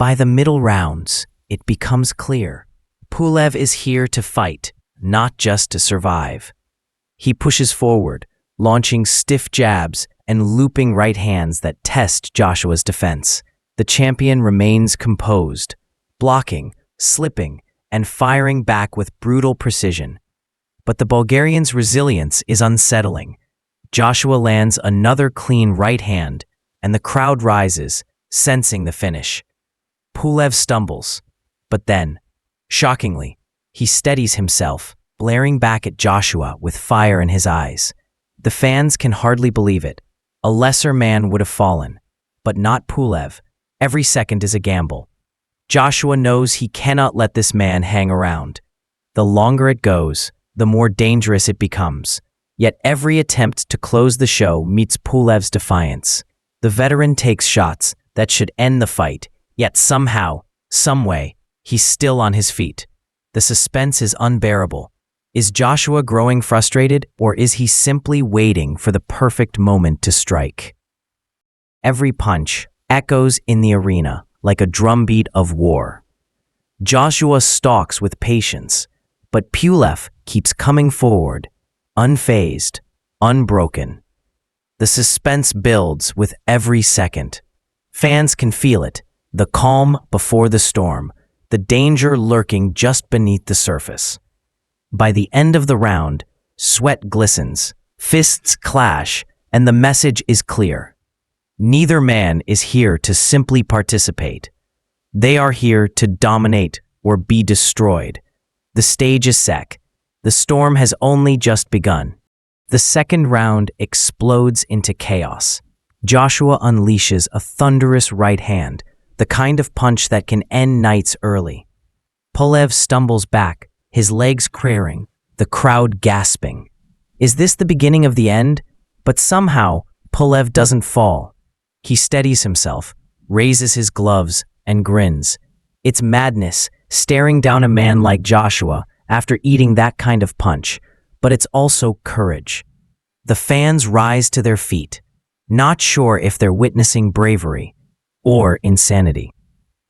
By the middle rounds, it becomes clear. Pulev is here to fight, not just to survive. He pushes forward, launching stiff jabs and looping right hands that test Joshua's defense. The champion remains composed, blocking, slipping, and firing back with brutal precision. But the Bulgarian's resilience is unsettling. Joshua lands another clean right hand, and the crowd rises, sensing the finish. Pulev stumbles, but then, shockingly, he steadies himself, glaring back at Joshua with fire in his eyes. The fans can hardly believe it. A lesser man would have fallen, but not Pulev. Every second is a gamble. Joshua knows he cannot let this man hang around. The longer it goes, the more dangerous it becomes. Yet every attempt to close the show meets Pulev's defiance. The veteran takes shots that should end the fight, yet somehow, someway, he's still on his feet. The suspense is unbearable. Is Joshua growing frustrated, or is he simply waiting for the perfect moment to strike? Every punch echoes in the arena like a drumbeat of war. Joshua stalks with patience, but Pulev keeps coming forward, unfazed, unbroken. The suspense builds with every second. Fans can feel it, the calm before the storm, the danger lurking just beneath the surface. By the end of the round, sweat glistens, fists clash, and the message is clear. Neither man is here to simply participate. They are here to dominate or be destroyed. The stage is set. The storm has only just begun. The second round explodes into chaos. Joshua unleashes a thunderous right hand, the kind of punch that can end nights early. Pulev stumbles back, his legs craring, the crowd gasping. Is this the beginning of the end? But somehow, Pulev doesn't fall. He steadies himself, raises his gloves, and grins. It's madness, staring down a man like Joshua after eating that kind of punch, but it's also courage. The fans rise to their feet, not sure if they're witnessing bravery or insanity.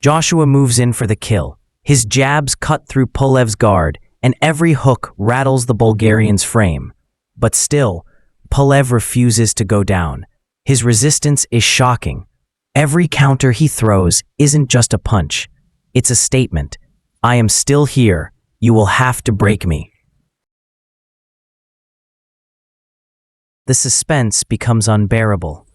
Joshua moves in for the kill. His jabs cut through Pulev's guard, and every hook rattles the Bulgarian's frame. But still, Pulev refuses to go down. His resistance is shocking. Every counter he throws isn't just a punch. It's a statement. I am still here. You will have to break me. The suspense becomes unbearable.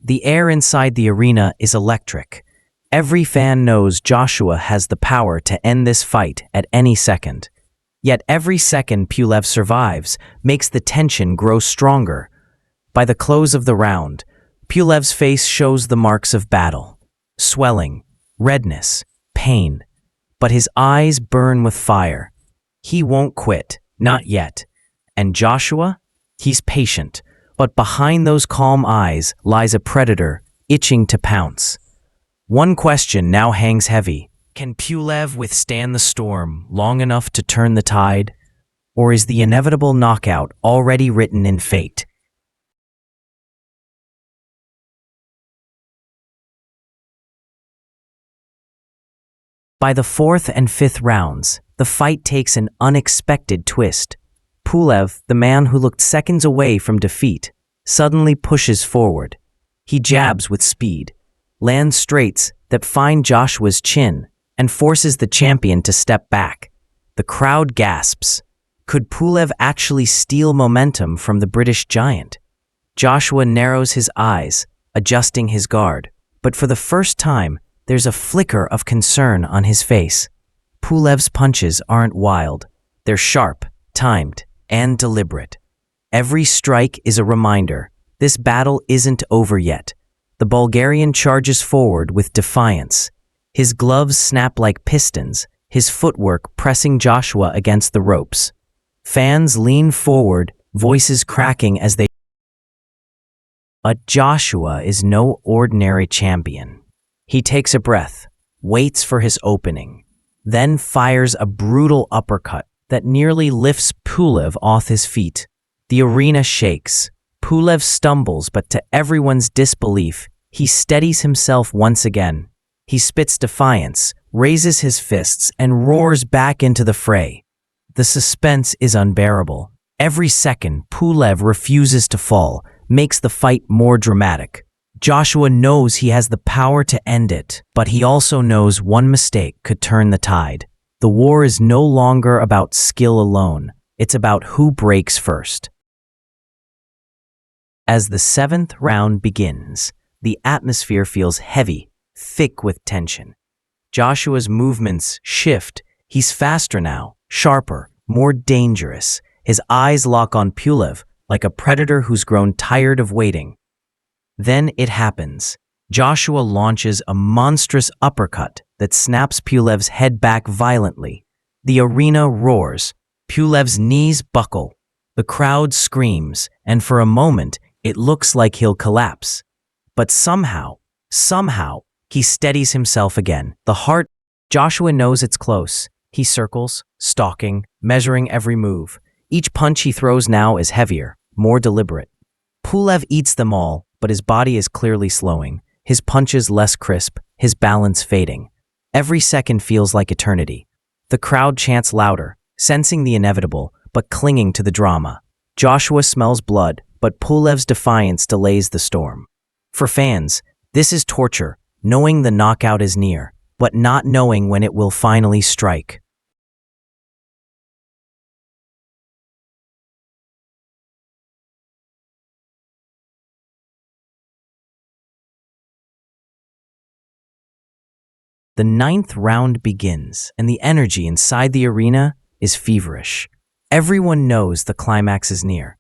The air inside the arena is electric. Every fan knows Joshua has the power to end this fight at any second. Yet every second Pulev survives makes the tension grow stronger. By the close of the round, Pulev's face shows the marks of battle. Swelling, redness, pain. But his eyes burn with fire. He won't quit, not yet. And Joshua? He's patient, but behind those calm eyes lies a predator itching to pounce. One question now hangs heavy. Can Pulev withstand the storm long enough to turn the tide? Or is the inevitable knockout already written in fate? By the fourth and fifth rounds, the fight takes an unexpected twist. Pulev, the man who looked seconds away from defeat, suddenly pushes forward. He jabs with speed, lands straights that find Joshua's chin, and forces the champion to step back. The crowd gasps. Could Pulev actually steal momentum from the British giant? Joshua narrows his eyes, adjusting his guard, but for the first time, there's a flicker of concern on his face. Pulev's punches aren't wild. They're sharp, timed, and deliberate. Every strike is a reminder. This battle isn't over yet. The Bulgarian charges forward with defiance. His gloves snap like pistons, his footwork pressing Joshua against the ropes. Fans lean forward, voices cracking as they... But Joshua is no ordinary champion. He takes a breath, waits for his opening, then fires a brutal uppercut that nearly lifts Pulev off his feet. The arena shakes. Pulev stumbles, but to everyone's disbelief, he steadies himself once again. He spits defiance, raises his fists, and roars back into the fray. The suspense is unbearable. Every second, Pulev refuses to fall, makes the fight more dramatic. Joshua knows he has the power to end it, but he also knows one mistake could turn the tide. The war is no longer about skill alone. It's about who breaks first. As the seventh round begins, the atmosphere feels heavy, thick with tension. Joshua's movements shift. He's faster now, sharper, more dangerous. His eyes lock on Pulev like a predator who's grown tired of waiting. Then it happens. Joshua launches a monstrous uppercut that snaps Pulev's head back violently. The arena roars. Pulev's knees buckle. The crowd screams, and for a moment, it looks like he'll collapse. But somehow, he steadies himself again. Joshua knows it's close. He circles, stalking, measuring every move. Each punch he throws now is heavier, more deliberate. Pulev eats them all, but his body is clearly slowing. His punches less crisp, his balance fading. Every second feels like eternity. The crowd chants louder, sensing the inevitable, but clinging to the drama. Joshua smells blood, but Pulev's defiance delays the storm. For fans, this is torture, knowing the knockout is near, but not knowing when it will finally strike. The ninth round begins, and the energy inside the arena is feverish. Everyone knows the climax is near.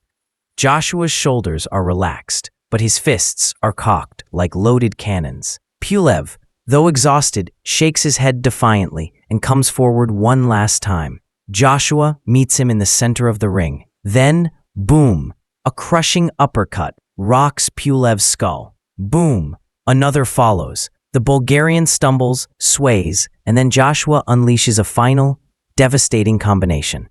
Joshua's shoulders are relaxed, but his fists are cocked like loaded cannons. Pulev, though exhausted, shakes his head defiantly and comes forward one last time. Joshua meets him in the center of the ring. Then, boom, a crushing uppercut rocks Pulev's skull. Boom, another follows. The Bulgarian stumbles, sways, and then Joshua unleashes a final, devastating combination.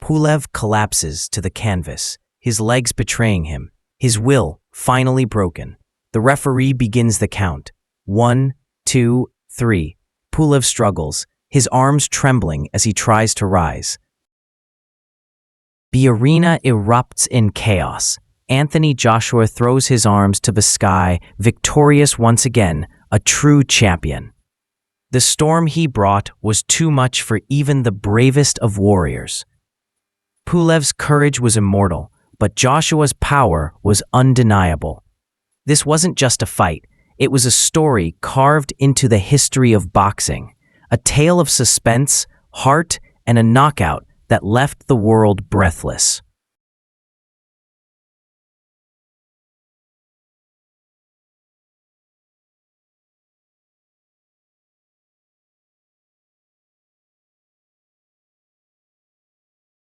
Pulev collapses to the canvas, his legs betraying him, his will finally broken. The referee begins the count. 1, 2, 3. Pulev struggles, his arms trembling as he tries to rise. The arena erupts in chaos. Anthony Joshua throws his arms to the sky, victorious once again, a true champion. The storm he brought was too much for even the bravest of warriors. Pulev's courage was immortal, but Joshua's power was undeniable. This wasn't just a fight, it was a story carved into the history of boxing, a tale of suspense, heart, and a knockout that left the world breathless.